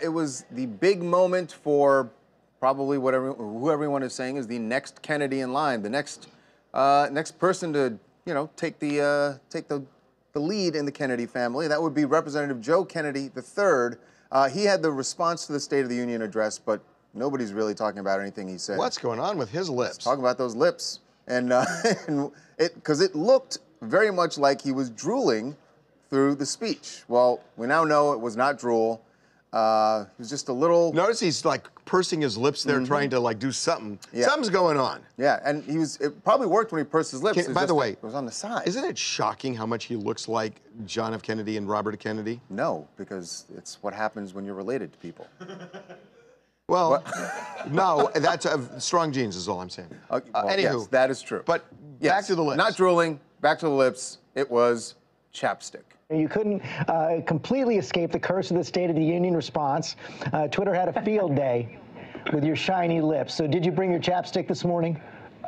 It was the big moment for probably who everyone is saying is the next Kennedy in line, the next person to take the lead in the Kennedy family. That would be Representative Joe Kennedy III. He had the response to the State of the Union address, but nobody's really talking about anything he said. What's going on with his lips? Let's talk about those lips, because it looked very much like he was drooling through the speech. Well, we now know it was not drool. He was just a little... Notice he's like pursing his lips there, trying to like do something. Yeah. Something's going on. Yeah, and it probably worked when he pursed his lips. By the way, it was on the side. Isn't it shocking how much he looks like John F. Kennedy and Robert Kennedy? No, because it's what happens when you're related to people. Well, no, that's strong genes is all I'm saying. Well, anywho, yes, that is true. But back to the lips. Not drooling, back to the lips. It was chapstick. You couldn't completely escape the curse of the State of the Union response. Twitter had a field day with your shiny lips. So did you bring your chapstick this morning?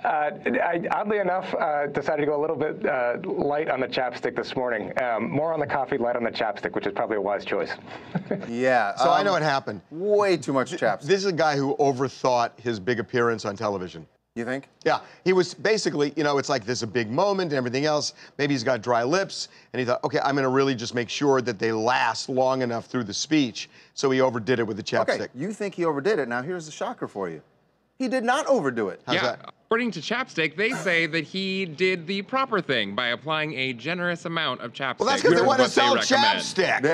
I, oddly enough, decided to go a little bit light on the chapstick this morning. More on the coffee, light on the chapstick, which is probably a wise choice. Yeah. So I know what happened. Way too much chapstick. This is a guy who overthought his big appearance on television. You think? Yeah. He was basically, it's like this is a big moment and everything else. Maybe he's got dry lips. And he thought, okay, I'm going to really just make sure that they last long enough through the speech. So he overdid it with the chapstick. Okay, you think he overdid it. Now here's the shocker for you. He did not overdo it. How's that? According to Chapstick, they say that he did the proper thing by applying a generous amount of chapstick. Well, that's because they want to sell chapstick.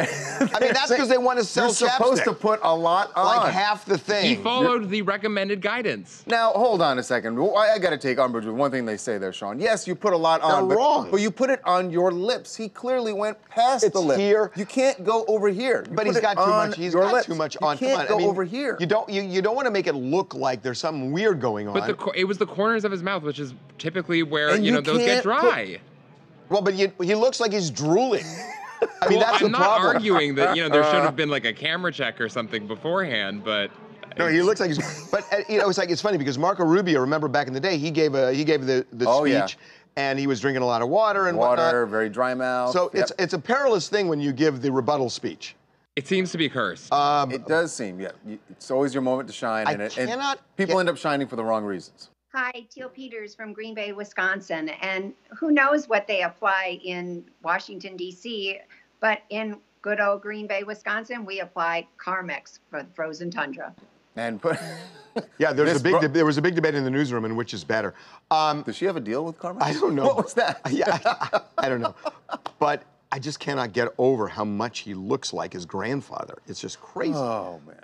I mean, that's because they want to sell chapstick. You're supposed to put a lot on. Like half the thing. He followed the recommended guidance. Now, hold on a second. I got to take umbrage with one thing they say there, Sean. Yes, you put a lot on. They're wrong. But you put it on your lips. He clearly went past the lip. Here. You can't go over here. But he's got too much. He's got too much on. You can't go over here. You don't want to make it look like there's something weird going on. But it was the corners of his mouth, which is typically where those get dry. Well, but he looks like he's drooling. I mean, that's the problem. I'm not arguing that there should have been like a camera check or something beforehand, but no, he looks like he's. But it's funny because Marco Rubio, remember back in the day, he gave the speech, and he was drinking a lot of water and whatnot. Very dry mouth. So it's a perilous thing when you give the rebuttal speech. It seems to be cursed. It does seem, yeah. It's always your moment to shine, and people end up shining for the wrong reasons. Hi, Teal Peters from Green Bay, Wisconsin. And who knows what they apply in Washington, D.C., but in good old Green Bay, Wisconsin, we apply Carmex for frozen tundra. And yeah, there was a big debate in the newsroom in which is better. Does she have a deal with Carmex? I don't know. What was that? Yeah, I don't know. But I just cannot get over how much he looks like his grandfather. It's just crazy. Oh, man.